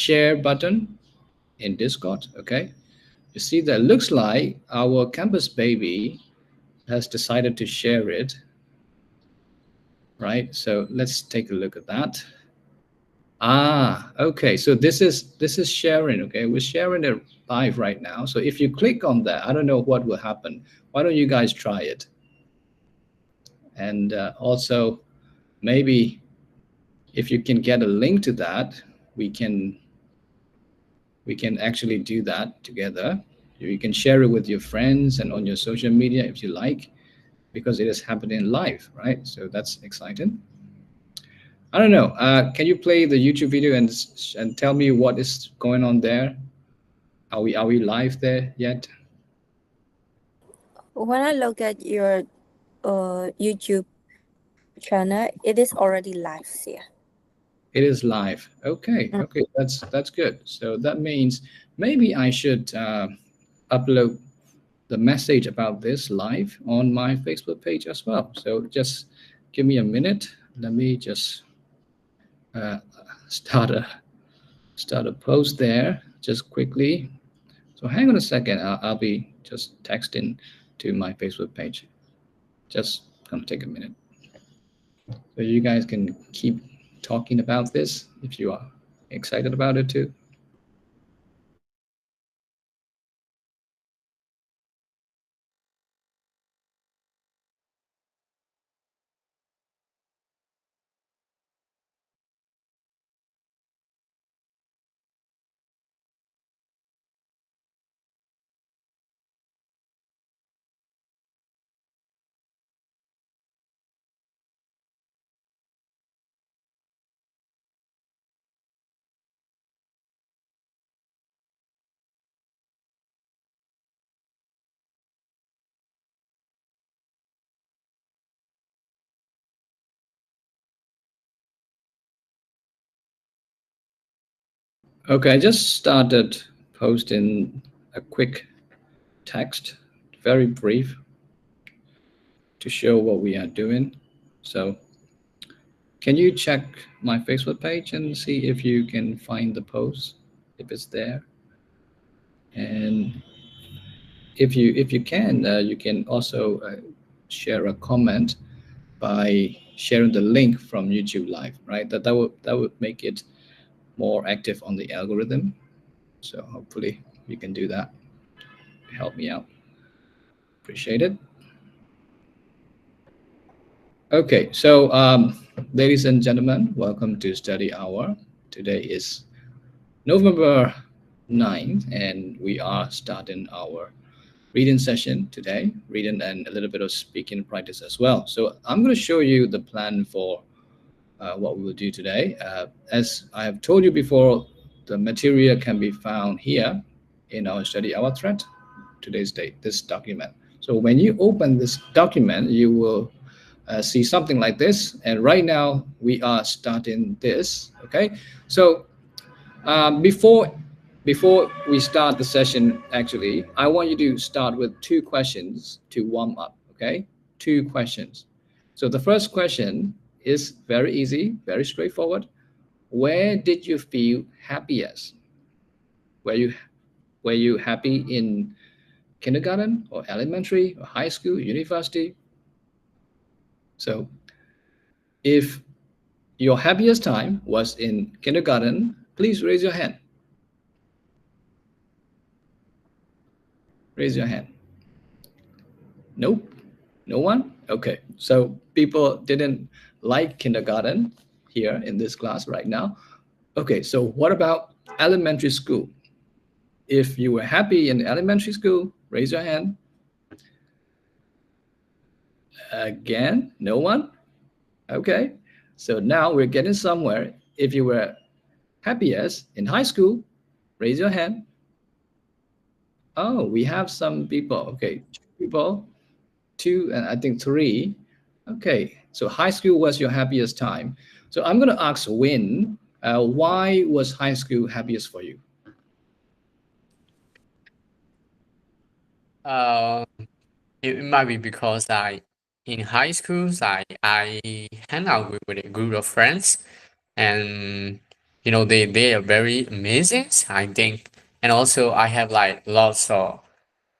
share button in Discord. Okay, you see that looks like our campus baby has decided to share it, right? So let's take a look at that. Okay. So this is sharing. Okay, we're sharing it live right now. So if you click on that, I don't know what will happen. Why don't you guys try it? And also, maybe if you can get a link to that, we can we can actually do that together. You can share it with your friends and on your social media if you like, because it is happening live, right? So that's exciting. I don't know. Can you play the YouTube video and tell me what is going on there? Are we live there yet? When I look at your YouTube channel, it is already live here. It is live. Okay, Mm. okay, that's good. So that means maybe I should upload the message about this live on my Facebook page as well. So just give me a minute. Let me just uh, start a start a post there just quickly. So hang on a second. I'll be just texting to my Facebook page. Just gonna take a minute. So you guys can keep talking about this if you are excited about it too. Okay, I just started posting a quick text, very brief, to show what we are doing. So, can you check my Facebook page and see if you can find the post, if it's there? And if you can, you can also share a comment by sharing the link from YouTube Live, right? That would make it more active on the algorithm. So hopefully you can do that. Help me out. Appreciate it. Okay, so ladies and gentlemen, welcome to Study Hour. Today is November 9th, and we are starting our reading session today, reading and a little bit of speaking practice as well. So I'm going to show you the plan for what we will do today. As I have told you before, the material can be found here in our Study Hour thread, today's date, this document. So when you open this document, you will see something like this. And right now we are starting this. Okay, so before we start the session, actually, I want you to start with two questions to warm up. Okay, two questions. So the first question is very easy, very straightforward. Where did you feel happiest? Were you were you happy in kindergarten or elementary or high school, university? So if your happiest time was in kindergarten, please raise your hand. Raise your hand. Nope. No one? Okay. So people didn't like kindergarten here in this class right now. Okay. So what about elementary school? If you were happy in elementary school, raise your hand. Again, no one? Okay. So now we're getting somewhere. If you were happiest in high school, raise your hand. Oh, we have some people. Okay, two people, two, and I think three. Okay, so high school was your happiest time. So I'm going to ask Win, why was high school happiest for you? Uh, it might be because in high school, I hang out with a group of friends, and they are very amazing, I think. And also I have like lots of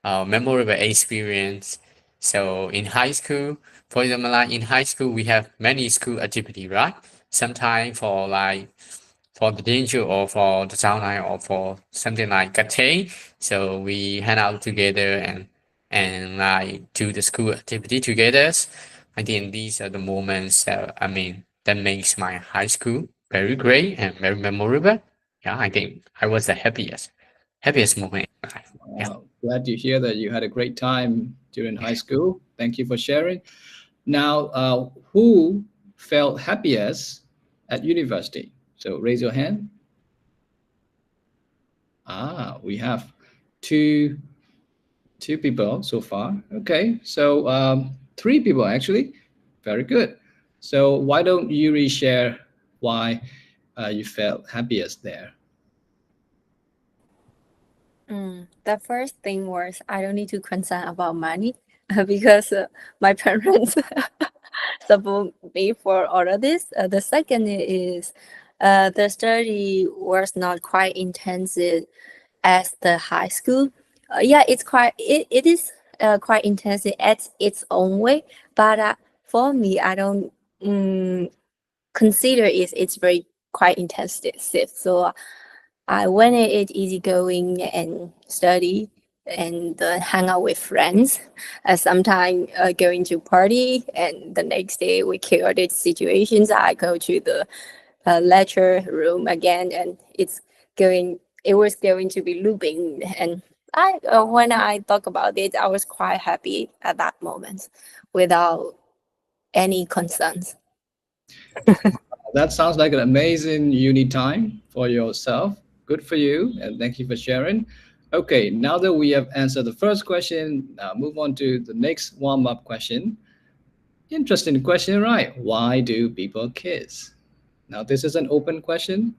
memorable experience. So in high school, for example, like in high school, we have many school activity, right? Sometimes for the danger or for the downline or for something like Gate. So we hang out together and like do the school activity together. I think these are the moments that that makes my high school very great and very memorable. Yeah, I think I was the happiest moment in my life. Yeah. Glad to hear that you had a great time during high school. Thank you for sharing. Now, who felt happiest at university? So raise your hand. We have two two people so far. Okay, so three people actually. Very good. So why don't you reshare why you felt happiest there? The first thing was I don't need to concern about money because my parents support me for all of this. The second is the study was not quite intensive as the high school. Yeah, it is quite intensive at its own way, but for me, I don't consider it's very quite intensive. So I went it easygoing and study and hang out with friends. Sometimes going to party, and the next day with chaotic situations, I go to the lecture room again, and it was going to be looping. And when I talk about it, I was quite happy at that moment, without any concerns. That sounds like an amazing uni time for yourself. Good for you, and thank you for sharing. Okay, now that we have answered the first question, now move on to the next warm-up question. Interesting question, right? Why do people kiss? Now, this is an open question.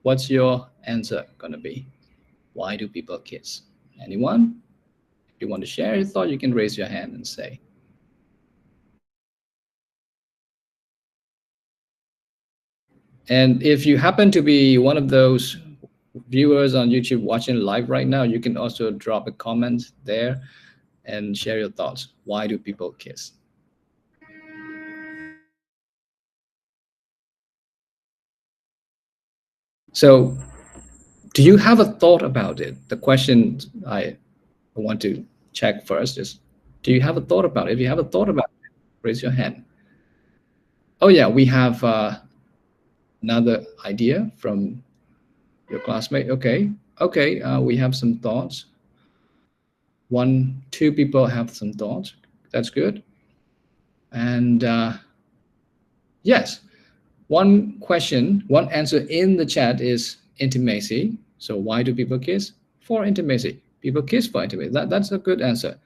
What's your answer gonna be? Why do people kiss? Anyone? If you want to share your thought, you can raise your hand and say. And if you happen to be one of those viewers on YouTube watching live right now, you can also drop a comment there and share your thoughts. Why do people kiss? So, do you have a thought about it? The question I want to check first is, do you have a thought about it? If you have a thought about it, raise your hand. Oh yeah, we have another idea from your classmate. Okay, okay, we have some thoughts. Two people have some thoughts. That's good. And yes, one answer in the chat is intimacy. So why do people kiss? For intimacy. People kiss for intimacy. That's a good answer.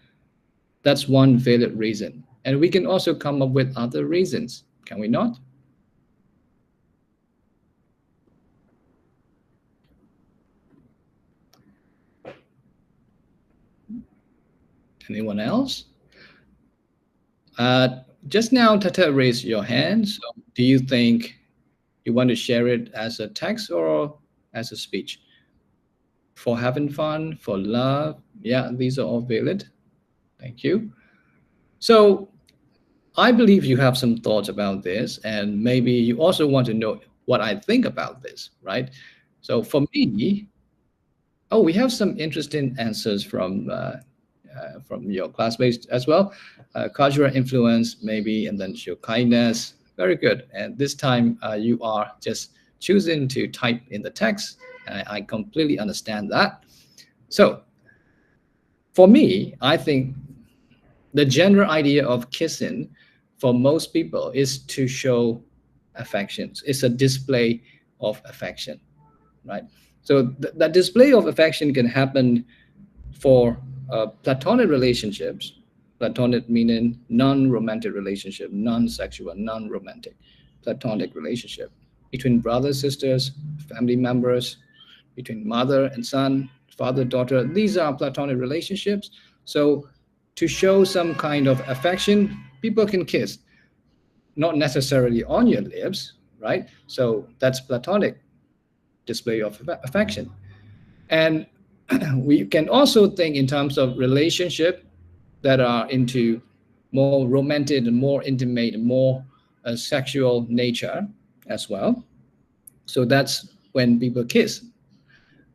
That's one valid reason. And we can also come up with other reasons, can we not? Anyone else? Just now, Tata raised your hand. So do you think you want to share it as a text or as a speech? For having fun, for love. Yeah, these are all valid. Thank you. So I believe you have some thoughts about this, and maybe you also want to know what I think about this, right? So for me, oh, we have some interesting answers from your classmates as well. Cultural influence, maybe, and then show kindness. Very good. And this time, you are just choosing to type in the text, and I completely understand that. So for me, I think the general idea of kissing for most people is to show affections. It's a display of affection, right? So that display of affection can happen for platonic relationships. Platonic meaning non-romantic relationship, non-sexual, non-romantic, platonic relationship between brothers, sisters, family members, between mother and son, father, daughter. These are platonic relationships. So to show some kind of affection, people can kiss, not necessarily on your lips, right? So that's platonic display of affection. And we can also think in terms of relationship that are into more romantic and more intimate and more sexual nature as well. So that's when people kiss.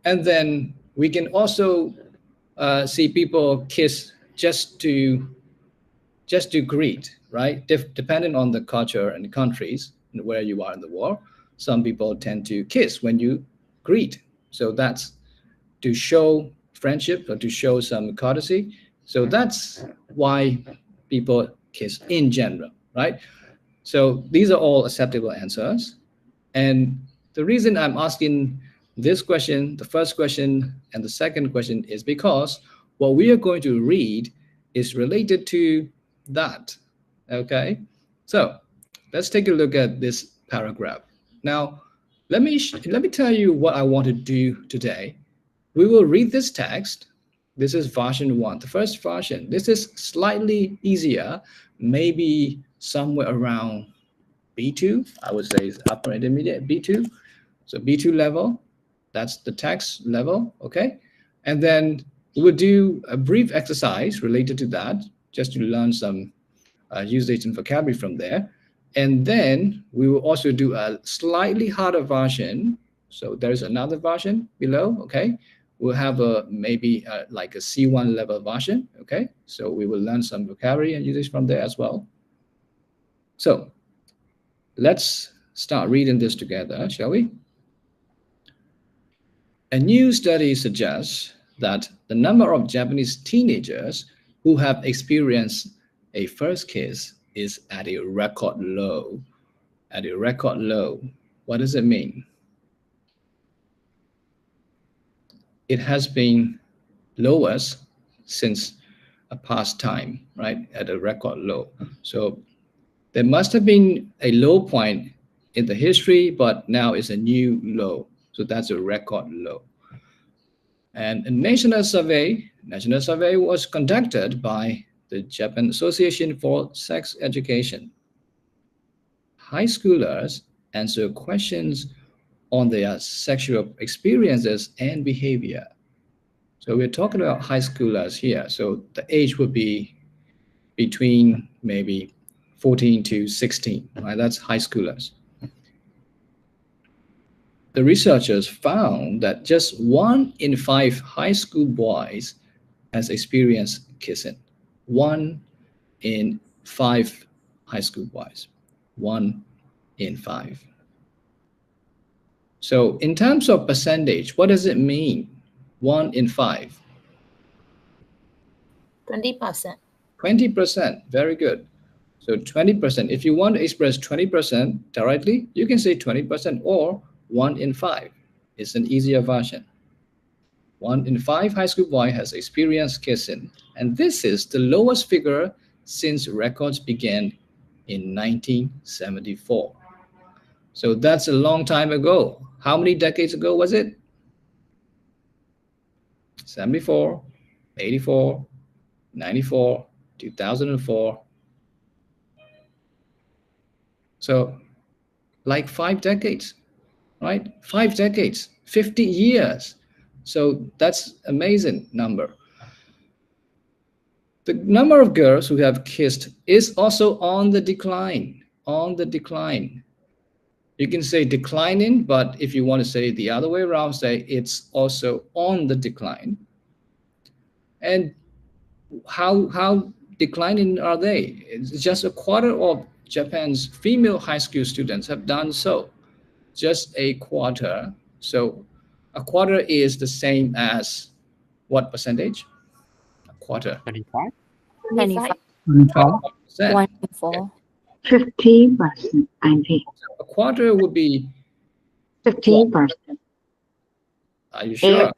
And then we can also see people kiss just to greet, right? Depending on the culture and the countries and where you are in the world, some people tend to kiss when you greet. So that's to show friendship or to show some courtesy. So that's why people kiss in general, right? So these are all acceptable answers. And the reason I'm asking this question, the first question and the second question, is because what we are going to read is related to that. Okay? So let's take a look at this paragraph. Now, let me tell you what I want to do today. We will read this text. This is version 1, the first version. This is slightly easier, maybe somewhere around B2, I would say is upper intermediate, B2. So B2 level, that's the text level, okay? And then we'll do a brief exercise related to that, just to learn some usage and vocabulary from there. And then we will also do a slightly harder version. So there's another version below, okay? We'll have a maybe like a C1 level version, okay? So we will learn some vocabulary and usage from there as well. So let's start reading this together, shall we? A new study suggests that the number of Japanese teenagers who have experienced a first kiss is at a record low. At a record low. What does it mean? It has been lowest since a past time, right? At a record low. So there must have been a low point in the history, but now it's a new low. So that's a record low. And a national survey was conducted by the Japan Association for Sex Education. High schoolers answer questions on their sexual experiences and behavior. So we're talking about high schoolers here. So the age would be between maybe 14 to 16, right? That's high schoolers. The researchers found that just 1 in 5 high school boys has experienced kissing. 1 in 5 high school boys. 1 in 5. So in terms of percentage, what does it mean? 1 in 5. 20%. 20%. Very good. So 20%. If you want to express 20% directly, you can say 20% or 1 in 5. It's an easier version. 1 in 5 high school boy has experienced kissing, and this is the lowest figure since records began in 1974. So that's a long time ago. How many decades ago was it? 74, 84, 94, 2004. So like 5 decades, right? 5 decades, 50 years. So that's amazing number. The number of girls who have kissed is also on the decline, on the decline. You can say declining, but if you want to say the other way around, say it's also on the decline. And how declining are they? It's just a quarter of Japan's female high school students have done so. Just a quarter. So a quarter is the same as what percentage? A quarter. 25? 25. 25%. 1 in 4. 50%, I think. A quarter would be, 15%. are you sure?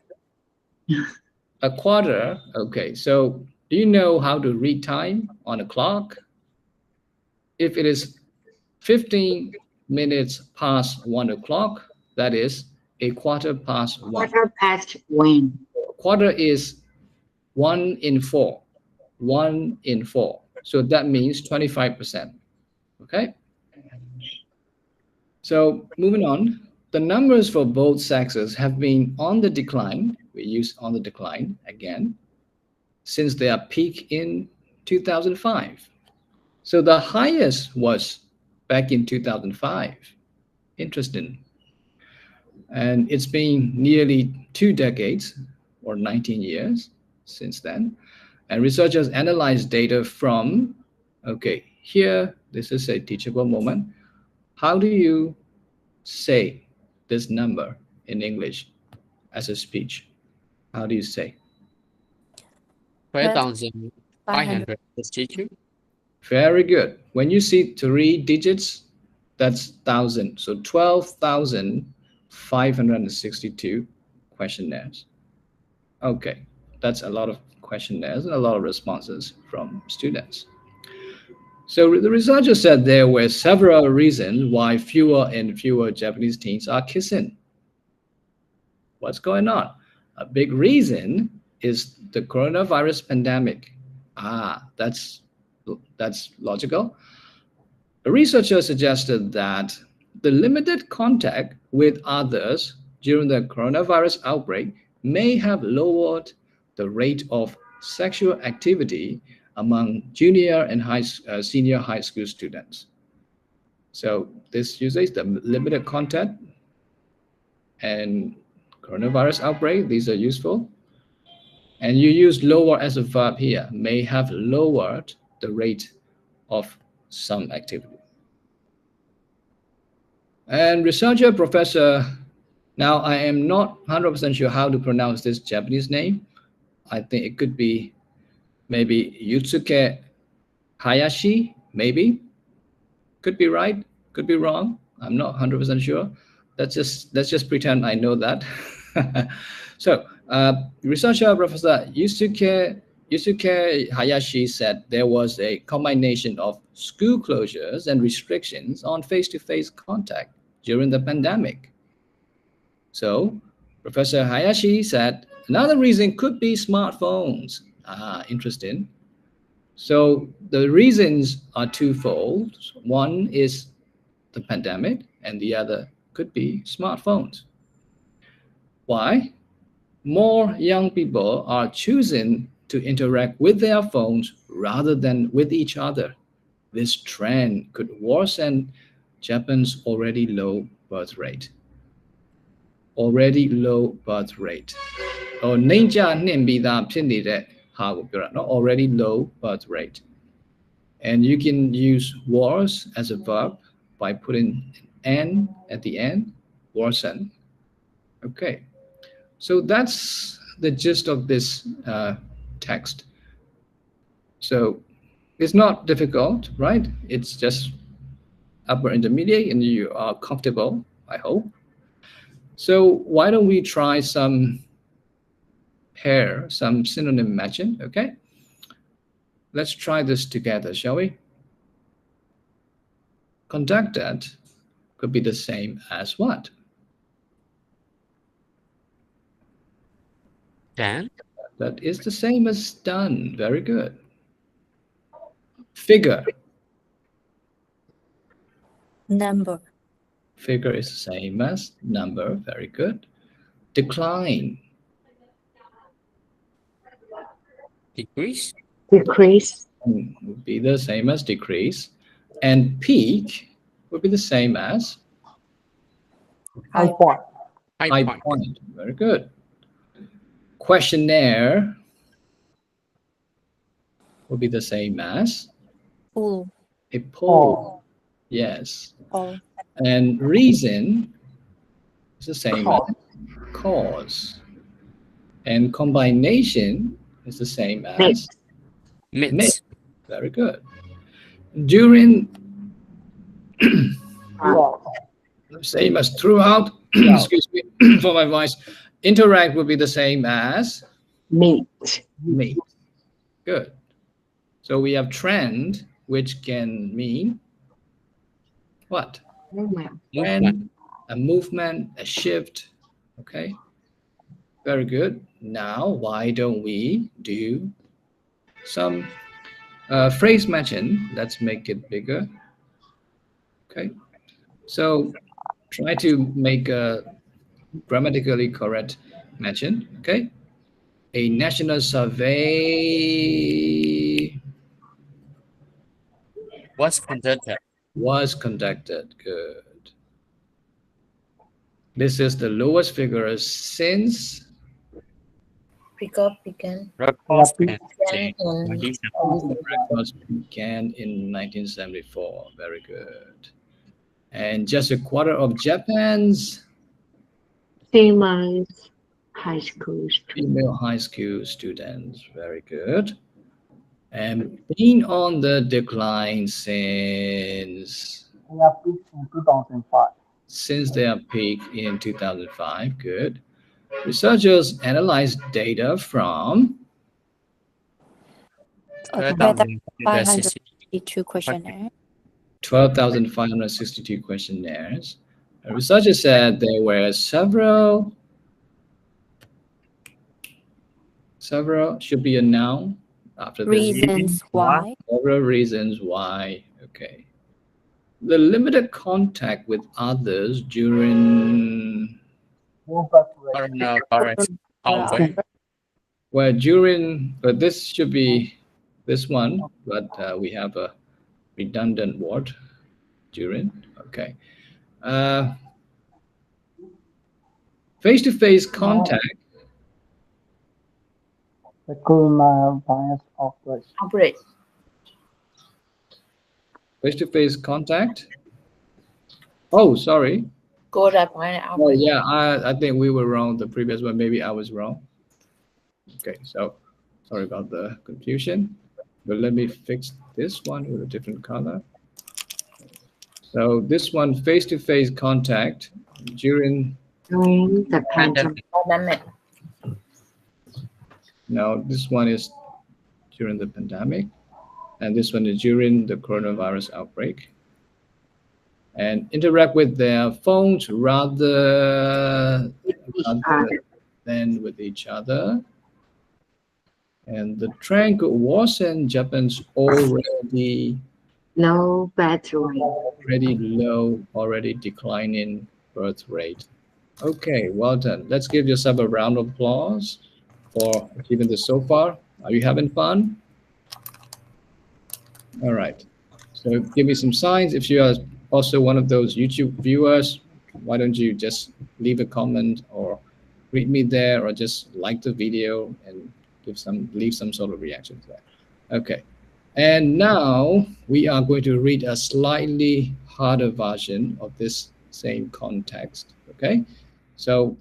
A quarter, okay. So do you know how to read time on a clock? If it is 15 minutes past 1 o'clock, that is a quarter past 1. Quarter past 1. Quarter is 1 in 4. 1 in 4. So that means 25%. Okay? So moving on, the numbers for both sexes have been on the decline. We use on the decline again since their peak in 2005. So the highest was back in 2005. Interesting. And it's been nearly 2 decades or 19 years since then. And researchers analyzed data from, okay, here, this is a teachable moment. How do you say this number in English as a speech? How do you say? 12,562. Very good. When you see 3 digits, that's thousand. So 12,562 questionnaires. Okay, that's a lot of questionnaires and a lot of responses from students. So the researcher said there were several reasons why fewer and fewer Japanese teens are kissing. What's going on? A big reason is the coronavirus pandemic. That's logical. A researcher suggested that the limited contact with others during the coronavirus outbreak may have lowered the rate of sexual activity among junior and senior high school students. So this uses the limited contact and coronavirus outbreak. These are useful. And you use lower as a verb here, may have lowered the rate of some activity. And researcher professor, now I am not 100% sure how to pronounce this Japanese name. I think it could be maybe Yutsuke Hayashi, maybe. Could be right, could be wrong. I'm not 100% sure. Let's just pretend I know that. So, researcher Professor Yusuke Hayashi said there was a combination of school closures and restrictions on face-to-face contact during the pandemic. So, Professor Hayashi said another reason could be smartphones. Interesting. So the reasons are twofold. One is the pandemic, and the other could be smartphones. Why? More young people are choosing to interact with their phones rather than with each other. This trend could worsen Japan's already low birth rate. Already low birth rate. Or နှိမ့်ကျနှင့်ပြီးသားဖြစ်နေတဲ့ဟာကိုပြောတာเนาะ already low birth rate. And you can use was as a verb by putting an at the end, worsen. Okay, so that's the gist of this text. So it's not difficult, right? It's just upper intermediate and you are comfortable, I hope. So why don't we try some pair, some synonym matching, okay? Let's try this together, shall we? Conducted could be the same as what? Done. That is the same as done. Very good. Figure. Number. Figure is the same as number. Very good. Decline. Decrease. Decrease. Would be the same as decrease. And peak would be the same as High point. High high point. point. Very good. Questionnaire would be the same as Full. a poll. Yes. Or And reason is the same as cause. And combination is the same as Mix. Mix. Very good. During same as throughout, excuse me for my voice. Interact would be the same as Meet. meet. Good. So we have trend, which can mean what? Movement. Trend, a movement, a shift. Okay. Very good. Now, why don't we do some phrase matching? Let's make it bigger. Okay. So try to make a grammatically correct mention. Okay. A national survey Was conducted. was conducted. Good. This is the lowest figure since Record began Records in records began in 1974. Very good. And just a quarter of Japan's Same as high school students. female high school students. Very good. And been on the decline since their peak in 2005. Good. Researchers analyzed data from 562 questionnaire. 12,562 questionnaires. And researchers said there were several should be a noun after this. Reasons why. Several reasons why. Okay. The limited contact with others during this should be this one, but we have a redundant word during. Okay. Face-to-face contact. The coronavirus outbreak. Face-to-face contact. Oh, sorry. Oh, yeah, I think we were wrong. The previous one, maybe I was wrong. Okay, so sorry about the confusion. But let me fix this one with a different color. So this one, face-to-face contact during the pandemic. No, this one is during the pandemic, and this one is during the coronavirus outbreak. And interact with their phones rather than with each other. And the trend wasn't Japan's already low birth rate. Already declining birth rate. Okay, well done. Let's give yourself a round of applause for achieving this so far. Are you having fun? All right. So give me some signs. If you are also one of those YouTube viewers, why don't you just leave a comment or read me there, or just like the video and leave some sort of reaction to that. Okay. And now we are going to read a slightly harder version of this same context. Okay. So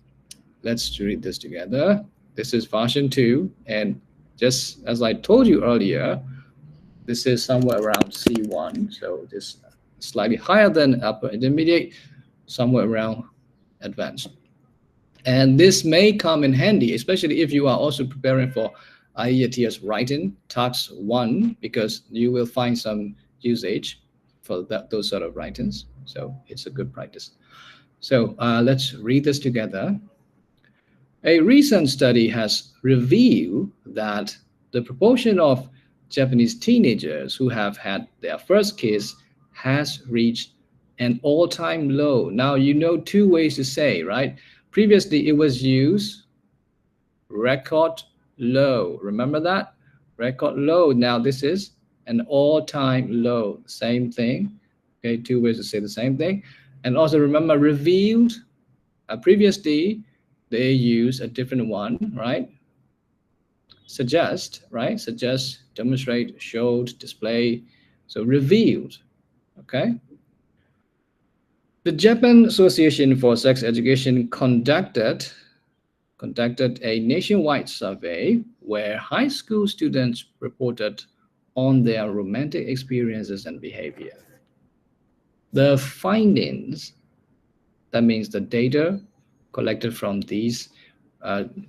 let's read this together. This is version 2, and just as I told you earlier, this is somewhere around C1, so this slightly higher than upper intermediate, somewhere around advanced. And this may come in handy, especially if you are also preparing for IELTS writing task 1, because you will find some usage for those sort of writings. So it's a good practice. So let's read this together. A recent study has revealed that the proportion of Japanese teenagers who have had their first kiss has reached an all-time low. Now, you know 2 ways to say, right? Previously, it was used record low. Remember that? Record low. Now, this is an all-time low. Same thing. Okay, 2 ways to say the same thing. And also remember, revealed. Previously, they use a different one, right? Suggest, right? Suggest, demonstrate, showed, display. So revealed, okay? The Japan Association for Sex Education conducted a nationwide survey where high school students reported on their romantic experiences and behavior. The findings, that means the data collected from these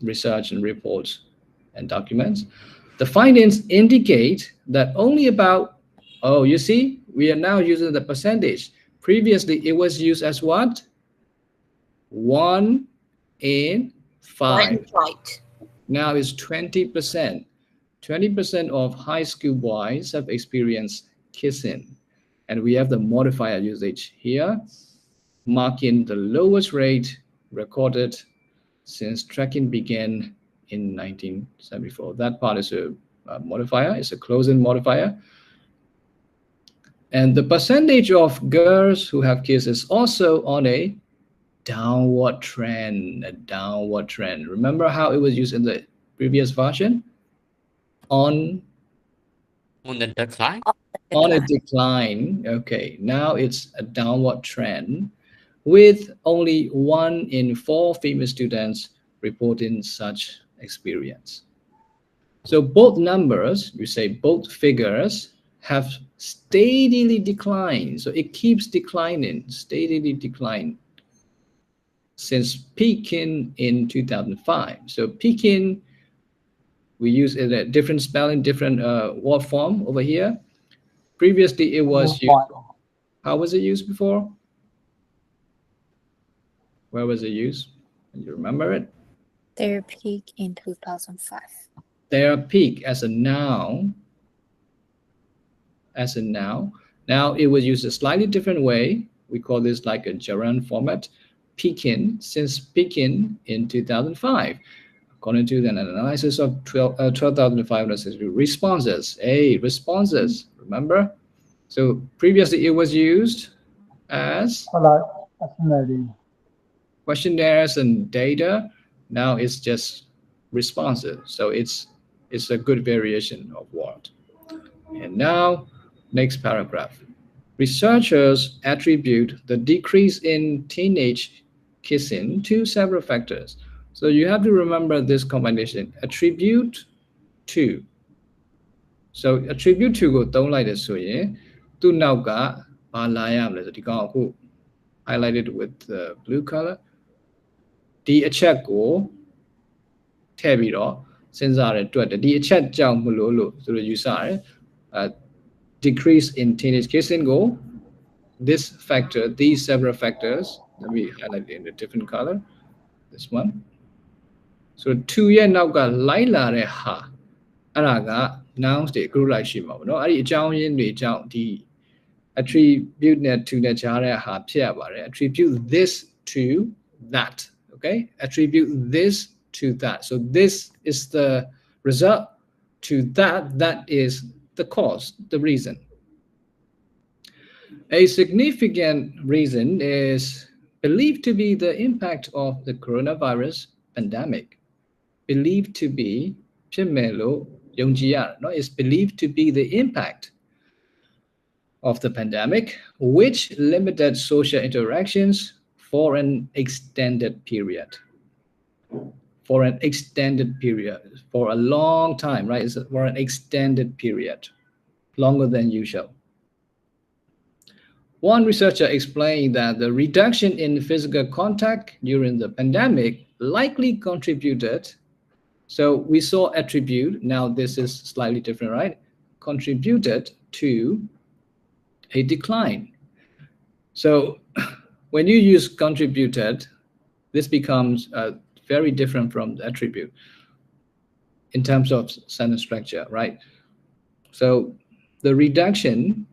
research and reports and documents, the findings indicate that only about, oh, you see, we are now using the percentage. Previously, it was used as what? 1 in 5. Right. Now it's 20%. 20% of high school boys have experienced kissing. And we have the modifier usage here. marking the lowest rate recorded since tracking began in 1974. That part is a modifier, it's a close-in modifier. And the percentage of girls who have kids is also on a downward trend, Remember how it was used in the previous version? On the decline? On a decline. Okay, now it's a downward trend with only 1 in 4 female students reporting such experience. So both numbers, you say both figures, have steadily declined. So it keeps declining, steadily decline since peaking in 2005. So peaking, we use it a different spelling, different word form over here. Previously, it was used. How was it used before? Where was it used? You remember it? Their peak in 2005. Their peak as a noun. Now it was used a slightly different way. We call this like a gerund format. Peaking, since peaking in 2005. According to an analysis of 12,560 responses. Responses, remember? So previously it was used as questionnaires and data. Now it's just responses. So it's a good variation of word. And now, next paragraph. Researchers attribute the decrease in teenage kissing to several factors. So you have to remember this combination, attribute to. So attribute to ကိုသုံးလိုက်တယ်ဆိုရင်သူ့နောက်ကဘာလာရမလဲဆိုဒီကောင်အခု highlighted with the blue color ဒီအချက်ကိုထည့်ပြီးတော့စဉ်းစားရတွက်တယ်ဒီအချက်ကြောင့်မလို့သူတို့ယူဆရတယ် decrease in teenage kissing go this factor, these several factors, let me highlight it in a different color, this one. So 2 ရဲ့နောက်ကလိုက်လာတဲ့ဟာအဲ့ဒါက nouns တွေ group လိုက်ရှိမှာပေါ့နော်အဲ့ဒီအကြောင်းရင်းတွေကြောင့်ဒီ attribute နဲ့ to နဲ့ကြားတဲ့ဟာဖြစ်ရပါတယ် attribute this to that, okay, attribute this to that. So this is the result, to that is the cause, the reason. A significant reason is believed to be the impact of the coronavirus pandemic. Believed to be, is believed to be the impact of the pandemic, which limited social interactions for an extended period. For an extended period, for a long time, right? It's for an extended period, longer than usual. One researcher explained that the reduction in physical contact during the pandemic likely contributed. So we saw attribute, now this is slightly different, right? Contributed to a decline. So when you use contributed, this becomes very different from the attribute in terms of sentence structure, right? So the reduction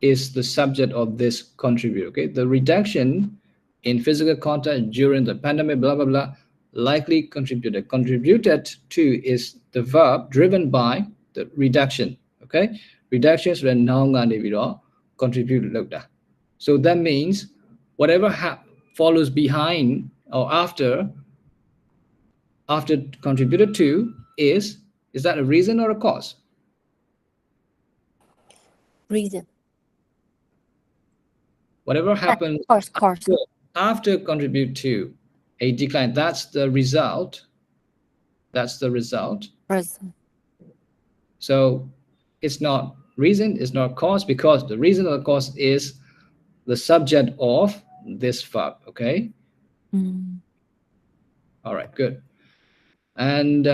is the subject of this contribute, okay? The reduction in physical contact during the pandemic, blah, blah, blah, likely contributed. Contributed to is the verb driven by the reduction, okay? Reduction is when noun contribute. So that means whatever follows behind or after contributed to is that a reason or a cause? Reason. Whatever happens Course. After contribute to a decline, that's the result. Reason. So it's not reason, it's not cause, because the reason or the cause is the subject of this verb, okay? All right, good. And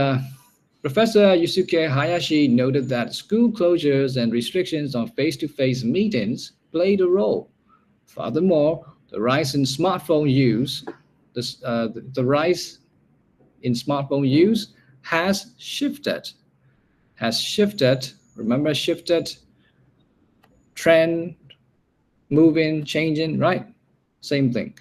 Professor Yusuke Hayashi noted that school closures and restrictions on face-to-face meetings played a role. Furthermore, the rise in smartphone use, the rise in smartphone use has shifted. Remember, shifted, trend, moving, changing, right? same thing.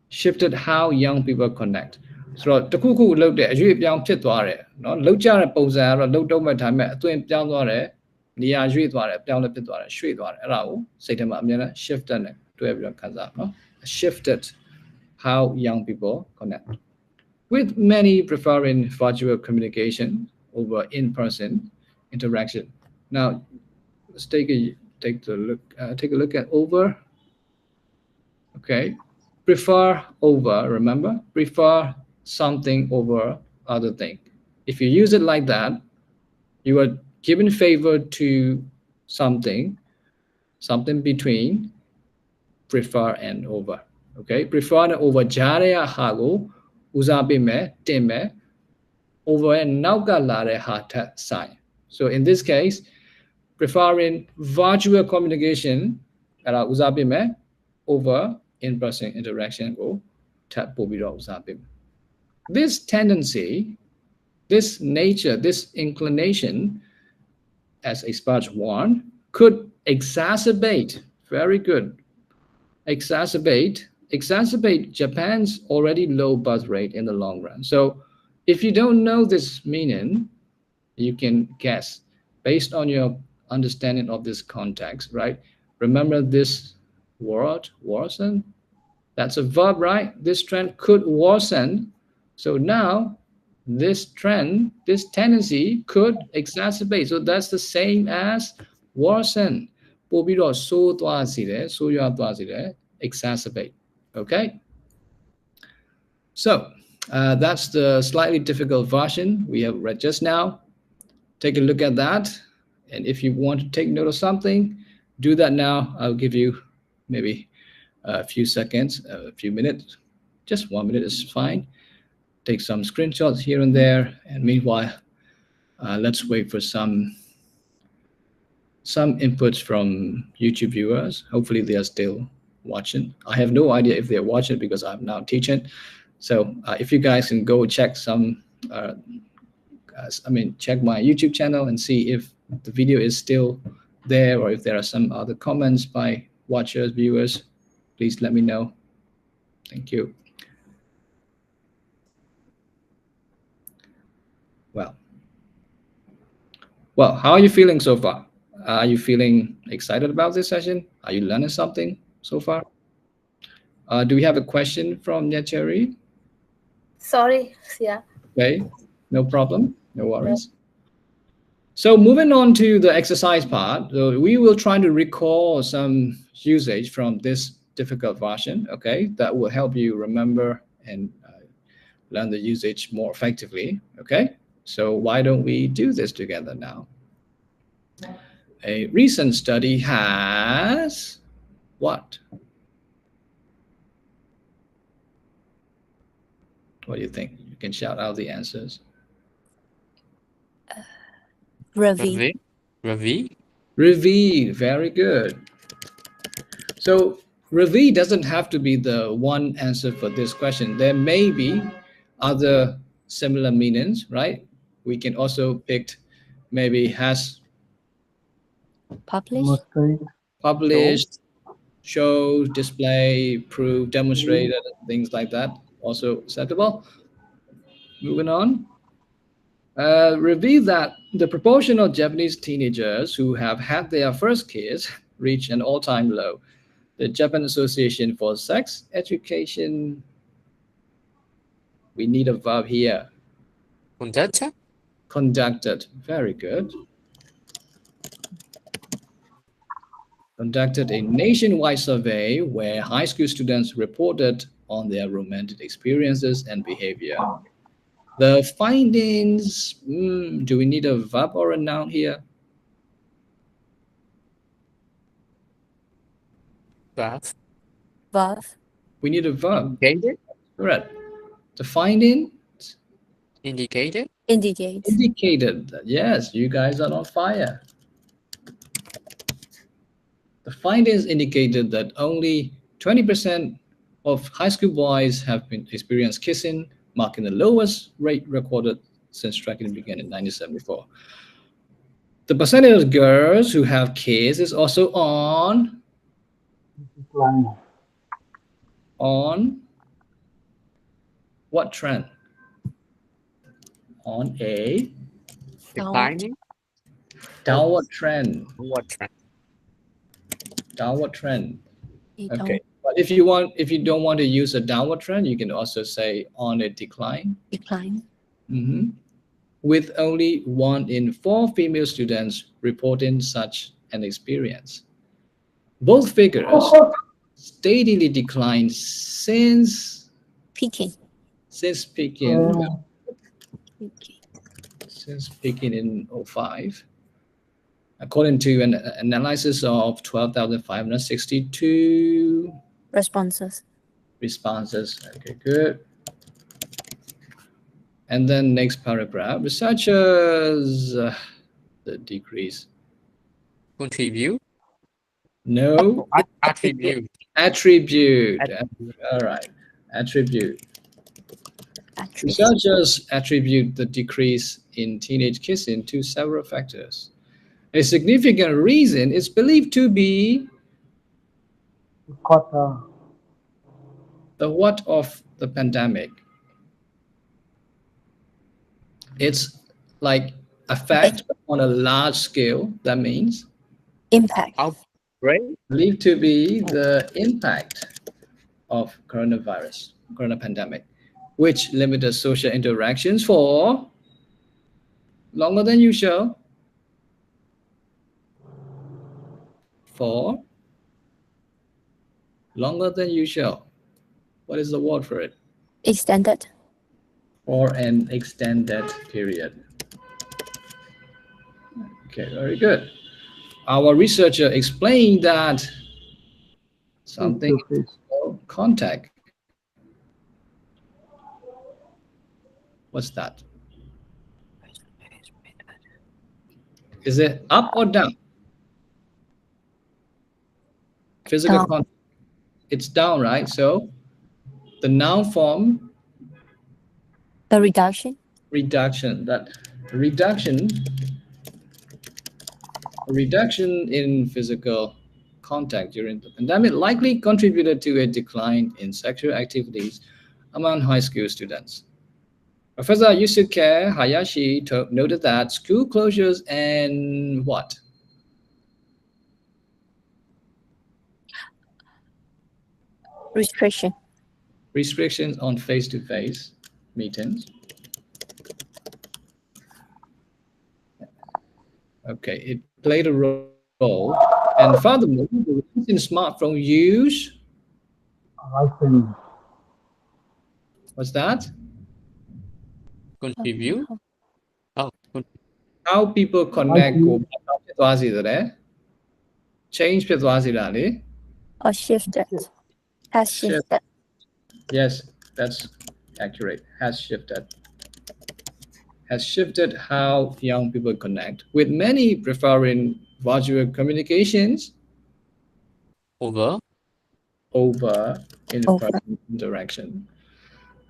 Shifted how young people connect. So the cuckoo looked at you young pit ware, no look jar a poser or look over time to him down ware, near you ware, down the pit ware, street ware, row, say to my shift to everyone comes up, no? Shifted how young people connect. With many preferring virtual communication over in-person interaction. Now, let's take a look at over. Okay, prefer over. Remember, prefer something over other thing. If you use it like that, you are giving favor to something between prefer and over. Okay, prefer and over. Jare hago uzabe me time over and nauka lare ha sign. So in this case, preferring virtual communication uzabe me over in-person interaction go tap uzabe. This tendency, this nature, this inclination, as experts warn, could exacerbate, very good, exacerbate Japan's already low birth rate in the long run. So if you don't know this meaning, you can guess based on your understanding of this context, right? Remember this word, worsen? That's a verb, right? This trend could worsen. So now this trend, this tendency could exacerbate. So that's the same as worsen. ပို့ပြီးတော့ဆိုးသွားစေတယ်ဆိုးရွားသွားစေတယ် exacerbate. Okay, so that's the slightly difficult version we have read just now. Take a look at that, and if you want to take note of something, do that now. I'll give you maybe a few seconds, a few minutes, just 1 minute is fine. Take some screenshots here and there, and meanwhile let's wait for some inputs from YouTube viewers. Hopefully they are still watching. I have no idea if they're watching because I'm now teaching. So if you guys can go check check my YouTube channel and see if the video is still there or if there are some other comments by watchers, viewers, please let me know. Thank you. Well, how are you feeling so far? Are you feeling excited about this session? Are you learning something so far? Do we have a question from Nyacheri? Sorry, yeah. Okay, no problem, no worries. So moving on to the exercise part, we will try to recall some usage from this difficult version, okay, that will help you remember and learn the usage more effectively, okay? So why don't we do this together now? A recent study has what? What do you think? You can shout out the answers. Reveal, very good. So reveal doesn't have to be the one answer for this question. There may be other similar meanings, right? We can also pick maybe has published, shows, display, prove, demonstrated, things like that. Also acceptable. Moving on. Reveal that the proportion of Japanese teenagers who have had their first kiss reached an all-time low. The Japan Association for Sex Education. We need a verb here. Conducted. Very good. Conducted a nationwide survey where high school students reported on their romantic experiences and behavior. The findings, do we need a verb or a noun here? Verb. We need a verb. Indicated. Correct. The findings? Indicated. Indicated. Yes, you guys are on fire. The findings indicated that only 20% of high school boys have been experienced kissing, marking the lowest rate recorded since tracking began in 1974. The percentage of girls who have kids is also on On what trend? On a Declining. downward trend. What trend? Downward trend. You Okay. don't But if you don't want to use a downward trend, you can also say on a decline. decline. Mhm. With only 1 in 4 female students reporting such an experience. Both figures steadily declined since Peaking. peaking Okay. since peaking in 05. According to an analysis of 12,562 Responses. responses. Okay, good. And then next paragraph, researchers the decrease. Contribute. No, Attribute. attribute. All right, attribute. Attribute. Researchers attribute the decrease in teenage kissing to several factors. A significant reason is believed to be Because the what of the pandemic. It's like effect on a large scale. That means Impact. Outbreak. believed to be the impact of corona pandemic, which limited social interactions for longer than usual. For longer than usual. What is the word for it? Extended. For an extended period. Okay, very good. Our researcher explained that something called contact. What's that? Is it up or down? Physical Down. contact. It's down, right? So the noun form The reduction. That reduction in physical contact during the pandemic likely contributed to a decline in sexual activities among high school students. Professor Yusuke Hayashi noted that school closures and what? Restriction. Restrictions on face-to-face meetings. Okay, it played a role. And furthermore, the recent smartphone use. What's that? Contribute. Oh, How people connect ကိုဖြစ်သွားစေတယ် change ဖြစ်သွားစေတာလေ Or shifted. Has shifted. Yes, that's accurate. Has shifted how young people connect, with many preferring virtual communications over in-person interaction.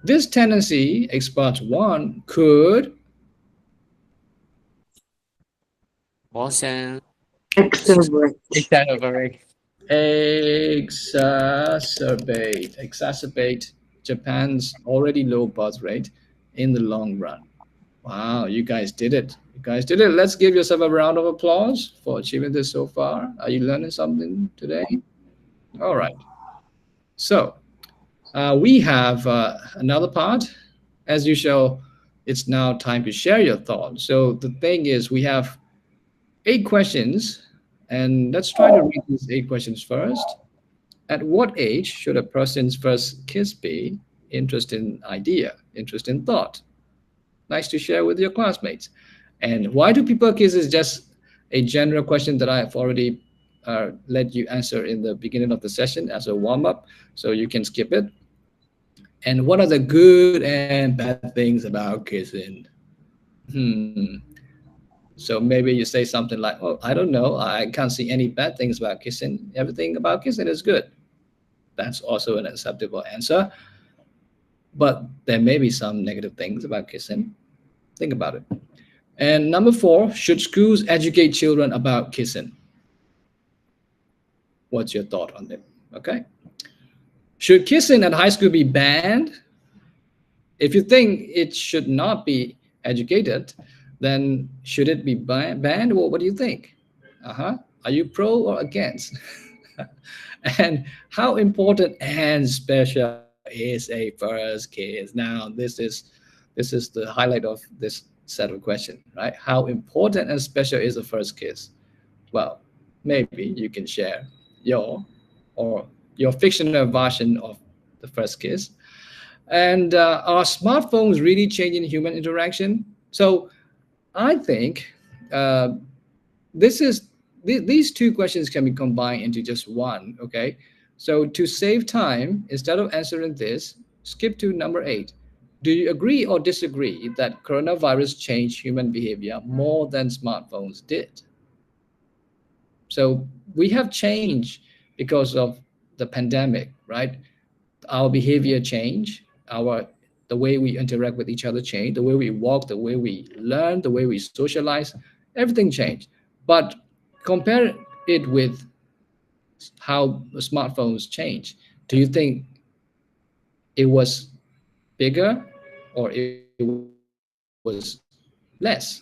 This tendency, experts warn, could exacerbate Japan's already low birth rate in the long run. Wow, you guys did it. Let's give yourself a round of applause for achieving this so far. Are you learning something today? All right. So we have another part. As usual, it's now time to share your thoughts. So the thing is, we have 8 questions, and let's try to read these 8 questions first. At what age should a person's first kiss be? Interesting idea, interesting thought. Nice to share with your classmates. And why do people kiss is just a general question that I've already let you answer in the beginning of the session as a warm-up, so you can skip it. And what are the good and bad things about kissing? So maybe you say something like, oh, I don't know, I can't see any bad things about kissing. Everything about kissing is good. That's also an acceptable answer. But there may be some negative things about kissing. Think about it. And number 4, should schools educate children about kissing? What's your thought on it? Okay. Should kissing at high school be banned? If you think it should not be educated, then should it be banned? Well, what do you think? Are you pro or against? And how important and special is a first kiss? Now, this is the highlight of this set of questions, right? How important and special is a first kiss? Well, maybe you can share your or your fictional version of the first kiss. And are smartphones really changing human interaction? So I think this is these two questions can be combined into just one. Okay, so to save time, instead of answering this, skip to number 8. Do you agree or disagree that coronavirus changed human behavior more than smartphones did? So we have changed because of the pandemic, right? Our behavior change, our the way we interact with each other change, the way we walk, the way we learn, the way we socialize, everything changed. But compare it with how smartphones change. Do you think it was bigger or it was less?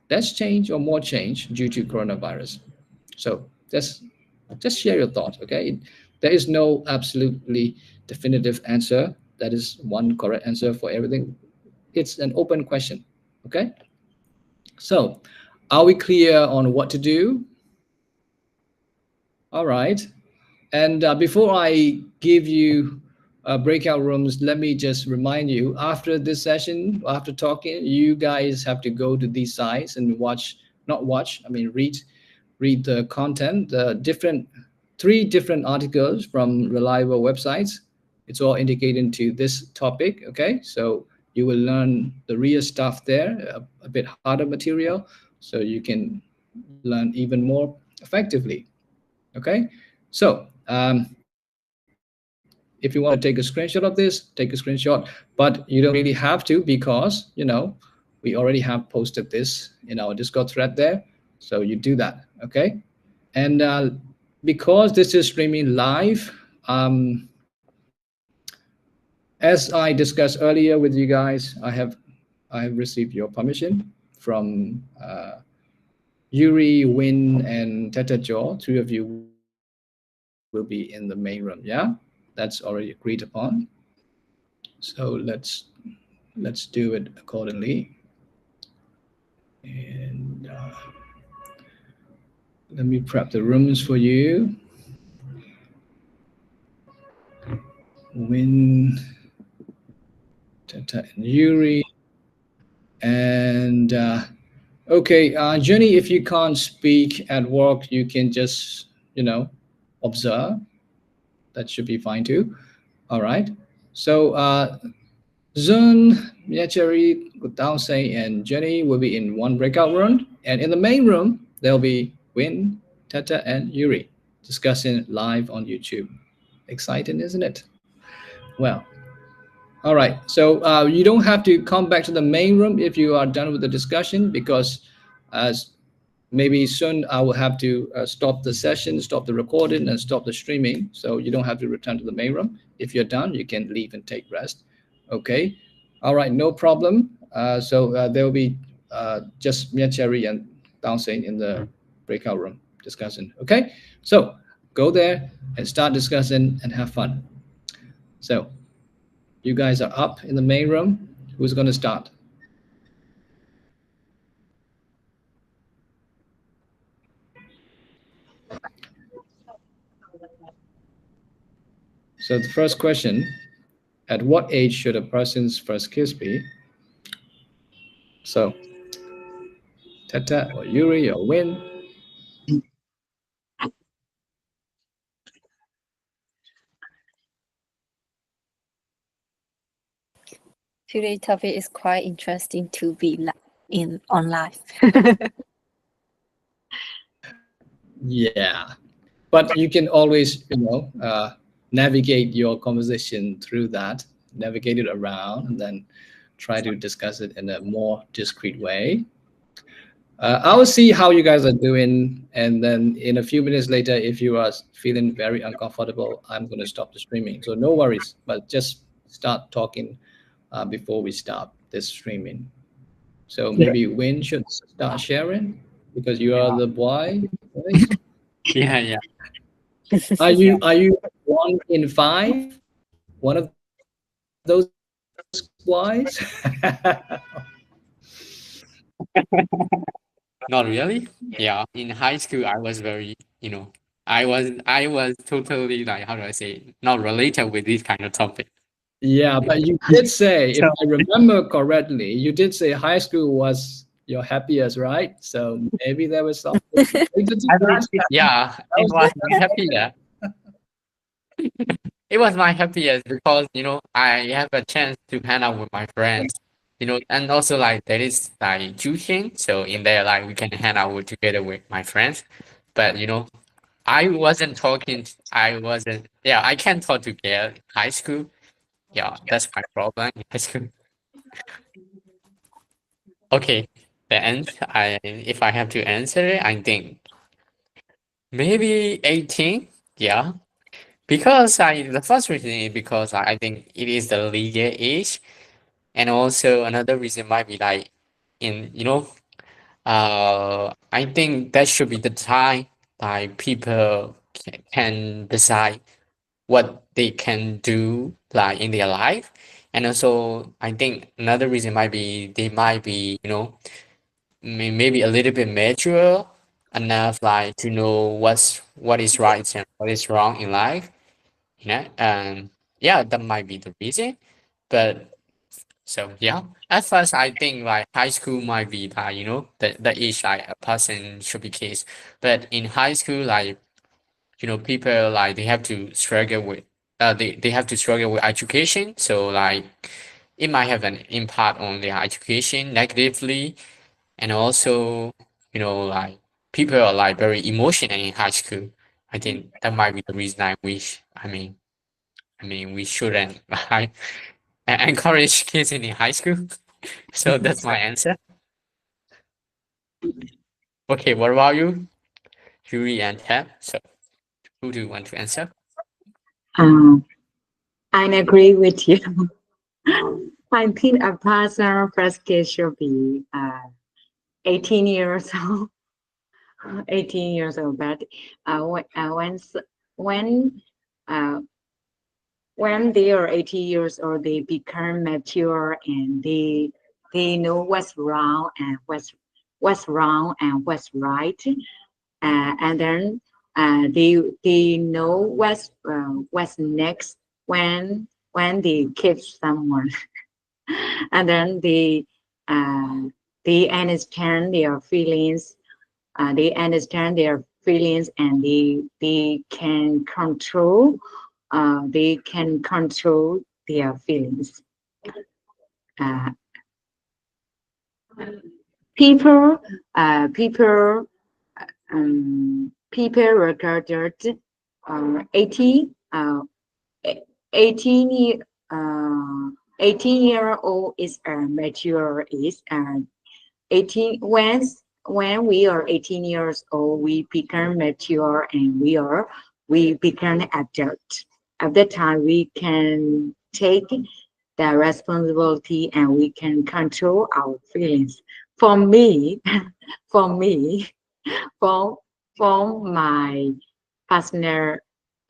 Less change or more change due to coronavirus? So just share your thoughts, okay? There is no absolutely definitive answer. That is one correct answer for everything. It's an open question, okay? So, are we clear on what to do? All right. And before I give you breakout rooms, let me just remind you, after this session, after talking, you guys have to go to these sites and watch, not watch, I mean, read the content, the different, 3 different articles from reliable websites. It's all indicated to this topic, okay? So you will learn the real stuff there, a bit harder material, so you can learn even more effectively, okay? So if you want to take a screenshot of this, take a screenshot, but you don't really have to because, we already have posted this in our Discord thread there. So you do that, okay? And because this is streaming live, as I discussed earlier with you guys, I have received your permission from Yuri, Win, and Teta Jaw. 3 of you will be in the main room. Yeah, that's already agreed upon. So let's do it accordingly. And let me prep the rooms for you. Win, Teta, and Yuri. And okay, Jenny, if you can't speak at work, you can just, observe. That should be fine too. All right. So Zun, Miachari, Gutausei, and Jenny will be in one breakout room. And in the main room, there'll be Win, Teta, and Yuri discussing live on YouTube. Exciting, isn't it? Well, all right. So you don't have to come back to the main room if you are done with the discussion, because as maybe soon I will have to stop the session, stop the recording, and stop the streaming. So you don't have to return to the main room. If you're done, you can leave and take rest. Okay. All right. No problem. So there will be just Mia Cherry and Downsing in the breakout room discussing. Okay. So go there and start discussing and have fun. So you guys are up in the main room. Who's going to start? So the first question, at what age should a person's first kiss be? So Teta or Yuri or Win? Today's topic is quite interesting to be on live. Yeah, but you can always, navigate your conversation through that, navigate it around, and then try to discuss it in a more discreet way. I will see how you guys are doing, and then in a few minutes later, if you are feeling very uncomfortable, I'm going to stop the streaming. So no worries, but just start talking before we stop this streaming. So maybe Win should start sharing because you are the boy. Right? Yeah, yeah. Are you 1 in 5? One of those boys? Not really. Yeah, in high school, I was very, I was totally like, how do I say, it? Not related with this kind of topic. Yeah, but you did say, if So I remember correctly, you did say high school was your happiest, right? So maybe there was something related to I that. think, yeah, That it was was my happiest. It was my happiest because I have a chance to hang out with my friends. And also like there is like tuition, so in there like we can hang out together with my friends. But I wasn't talking. I wasn't. Yeah, I can't talk to girl in high school. Yeah, that's my problem in high school. Okay, if I have to answer it, I think maybe 18. Yeah, because the first reason is because I think it is the legal age, and also another reason might be like in I think that should be the time like people can decide what they can do like in their life. And also I think another reason might be they might be maybe a little bit mature enough like to know what is right and what is wrong in life, and yeah, that might be the reason. But so yeah, at first I think like high school might be like the age like a person should be kissed. But in high school like people like they have to struggle with they have to struggle with education, so like it might have an impact on their education negatively. And also like people are like very emotional in high school. I think that might be the reason I wish, I mean we shouldn't like encourage kids in high school. So that's my answer. Okay, what about you, Yuri and Tab? So who do you want to answer? Um, I agree with you. I think a person first kid should be 18 years old. 18 years old, but when uh, when they are 18 years old, they become mature and they know what's wrong and what's wrong and what's right, and then they know what's next when they kiss someone, and then uh, they understand their feelings. They understand their feelings and they can control. They can control their feelings. Uh, people, people, people regarded 80, 18 year, 18-year-old is a mature age. 18 when we are 18 years old, we become mature and we become adult. At that time, we can take the responsibility and we can control our feelings. For me, for me, for for my personal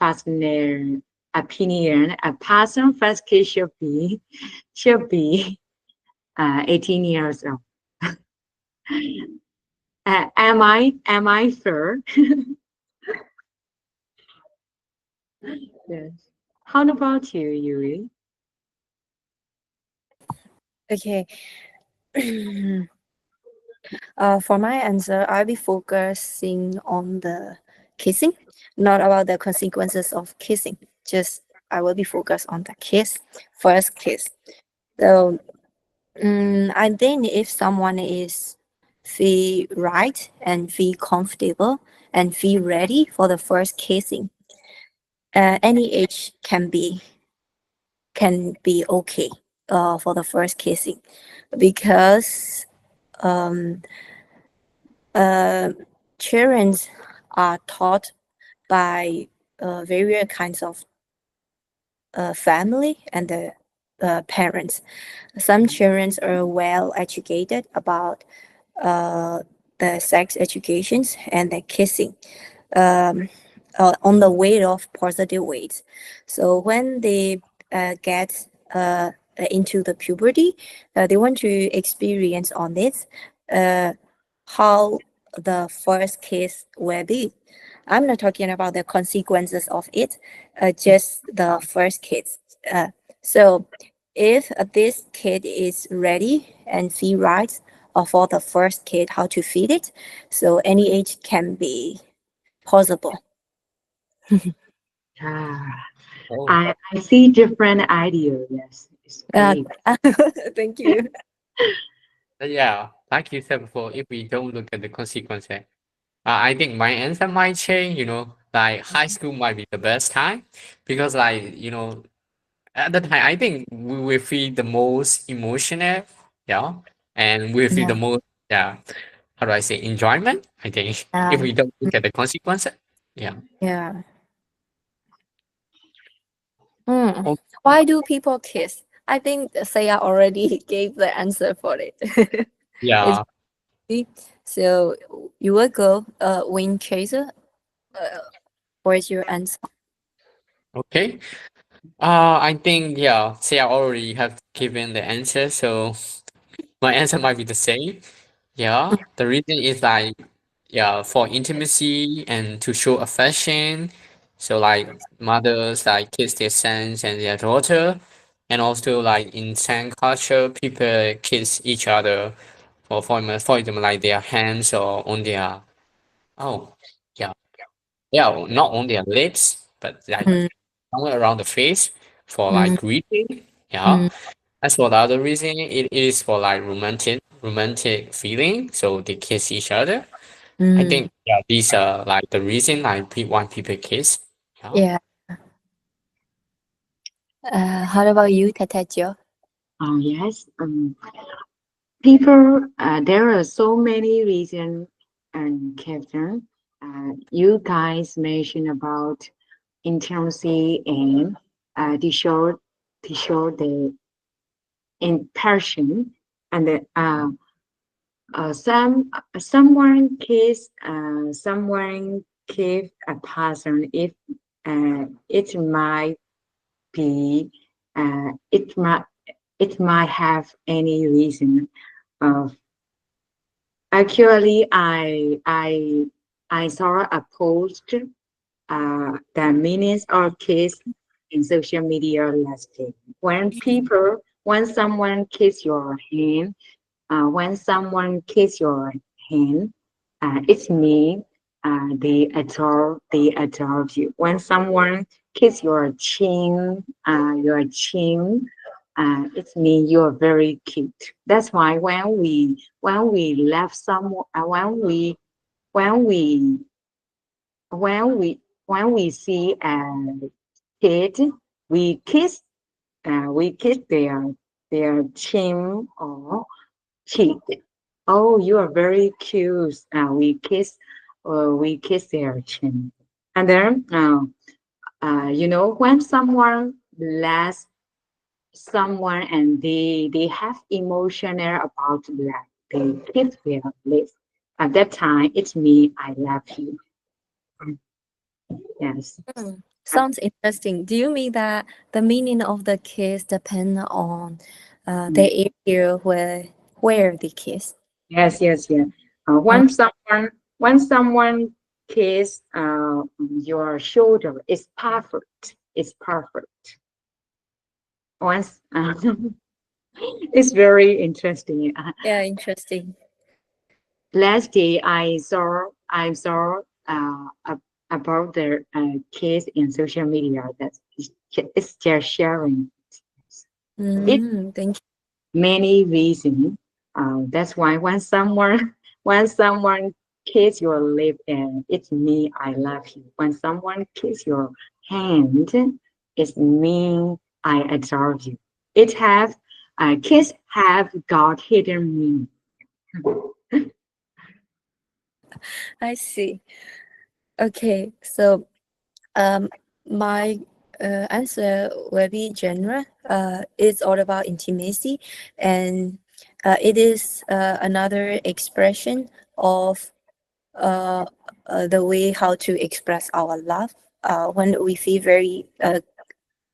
personal opinion, a person first kid should be 18 years old. Am I fair? Yes. How about you, Yuri? Okay. For my answer, I'll be focusing on the kissing, not about the consequences of kissing. Just I will be focused on the first kiss. So I think if someone is feel right and feel comfortable and feel ready for the first kissing, any age can be okay for the first kissing, because children are taught by various kinds of family and the parents. Some children are well educated about the sex educations and the kissing um, on the way of positive ways. So when they get into the puberty, they want to experience on this how the first kiss will be. I'm not talking about the consequences of it, just the first kiss. So if this kid is ready and feel right for the first kid, how to feed it, so any age can be possible. Oh, I see different idea. Yes, it's great. Thank you. yeah, like you said before, if we don't look at the consequences, I think my answer might change, like high school might be the best time because like, at the time, I think we will feel the most emotional, yeah, and we feel the Yeah. most, yeah, how do I say, enjoyment, I think, if we don't look at the consequences. Yeah. Yeah. Oh, Why do people kiss? I think Saya already gave the answer for it. It's yeah. so you will go Wayne Chaser. Where's your answer? Okay. I think, yeah, say I already have given the answer, so my answer might be the same. Yeah, the reason is like, yeah, for intimacy and to show affection. So like mothers like kiss their sons and their daughter, and also like in San culture, people kiss each other for example like their hands or on their oh yeah yeah not on their lips but like Mm, somewhere around the face for like mm, greeting. Yeah. mm, As for the other reason, it is for like romantic feeling. So they kiss each other. I mm. think yeah, these are like the reason like why people kiss. Yeah. Yeah. How about you, Tatajo? Oh yes. People. There are so many reasons, and Captain. You guys mentioned about intimacy and to show the impression and the someone kiss a person if it might be uh, it might it might have any reason of actually I saw a post the meanings of kiss in social media last day when someone kiss your hand when someone kiss your hand, it's me. They adore you. When someone kiss your chin, it's me. You're very cute. That's why when we love someone, when we when we see a kid, we kiss their chin or cheek. Oh, you are very cute. We kiss their chin. And then, when someone bless someone and they have emotional about that, they kiss their lips. At that time, it's me. I love you. Yes. Sounds interesting. Do you mean that the meaning of the kiss depend on the area where they kiss? Yes, yes, yes. When someone kiss your shoulder, it's perfect. It's perfect. Once it's very interesting. Yeah, interesting. Last day I saw about the kids in social media that it's just sharing it Thank you. many reasons. That's why when someone kiss your lip and it's me, I love you. When someone kiss your hand, it's me, I adore you. It have kiss have got hidden meaning. I see. Okay, so my answer will be genre. It's all about intimacy, and it is another expression of the way how to express our love. When we feel very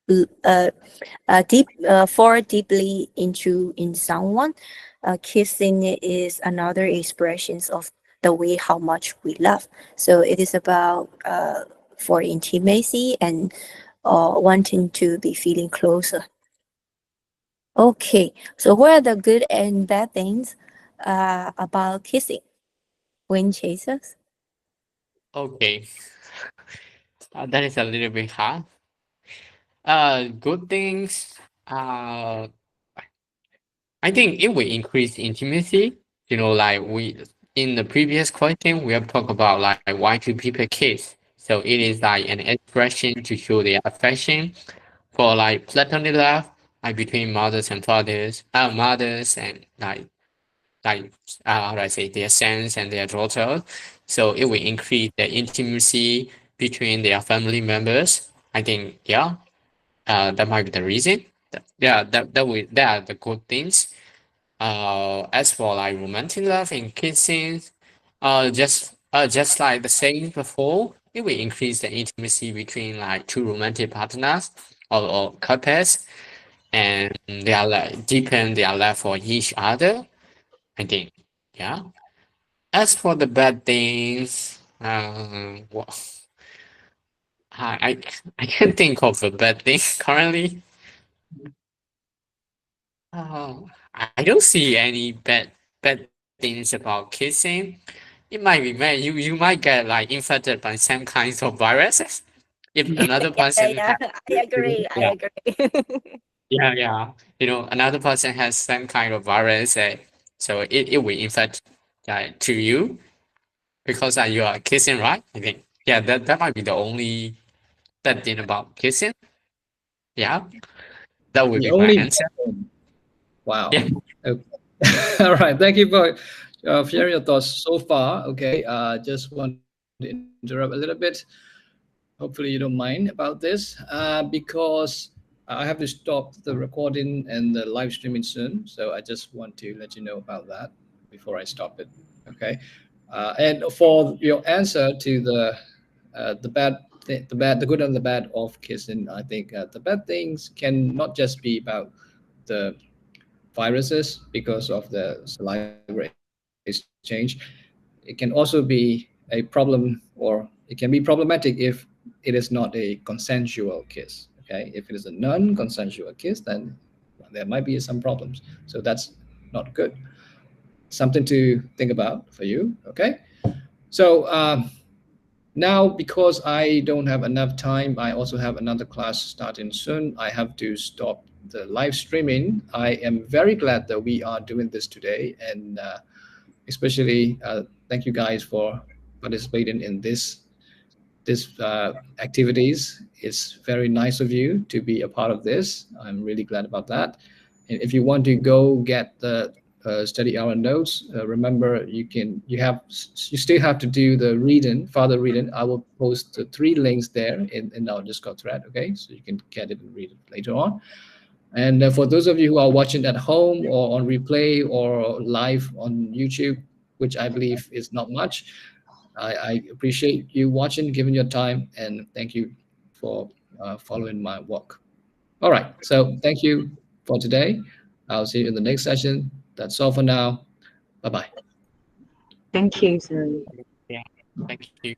deep, fall deeply into in someone, kissing is another expressions of the way how much we love. So it is about for intimacy and wanting to be feeling closer. Okay, so what are the good and bad things about kissing? Wind chasers. Okay, that is a little bit hard. Good things. I think it will increase intimacy. Like we in the previous question, we have talked about like why do people kiss? So it is like an expression to show their affection for like platonic love, like between mothers and fathers, mothers and how do I say their sons and their daughters. So it will increase the intimacy between their family members. I think that might be the reason. Yeah, that are the good things. As for like romantic love and kissing, just like the saying before, it will increase the intimacy between like two romantic partners or couples, and they are like deepen their love for each other. I think, yeah. As for the bad things, well, I I can't think of a bad thing currently. I don't see any bad things about kissing. It might be man, you might get like infected by some kinds of viruses if another person Yeah, has I agree. I yeah agree. yeah. Another person has some kind of virus, so it will infect to you because you are kissing, right? I think that might be the only bad thing about kissing. Yeah, that would The be my only answer. wow. Yeah. Okay. All right. Thank you for sharing your thoughts so far. Okay. Just want to interrupt a little bit. Hopefully, you don't mind about this because I have to stop the recording and the live streaming soon. So I just want to let you know about that before I stop it. Okay. And for your answer to the bad, the good and the bad of kissing, I think the bad things can not just be about the viruses because of the saliva exchange. It can also be a problem, or it can be problematic if it is not a consensual kiss. Okay, if it is a non-consensual kiss, then there might be some problems. So that's not good. Something to think about for you. Okay, so now because I don't have enough time, I also have another class starting soon. I have to stop the live streaming. I am very glad that we are doing this today, and especially thank you guys for participating in this activities. It's very nice of you to be a part of this. I'm really glad about that. And if you want to go get the study hour notes, remember you still have to do the reading, further reading. I will post the three links there in our Discord thread. Okay, so you can get it and read it later on. And for those of you who are watching at home or on replay or live on YouTube, which I believe is not much, I appreciate you watching, giving your time, and thank you for following my work. All right, so thank you for today. I'll see you in the next session. That's all for now. Bye bye. Thank you, sir. Yeah. Thank you.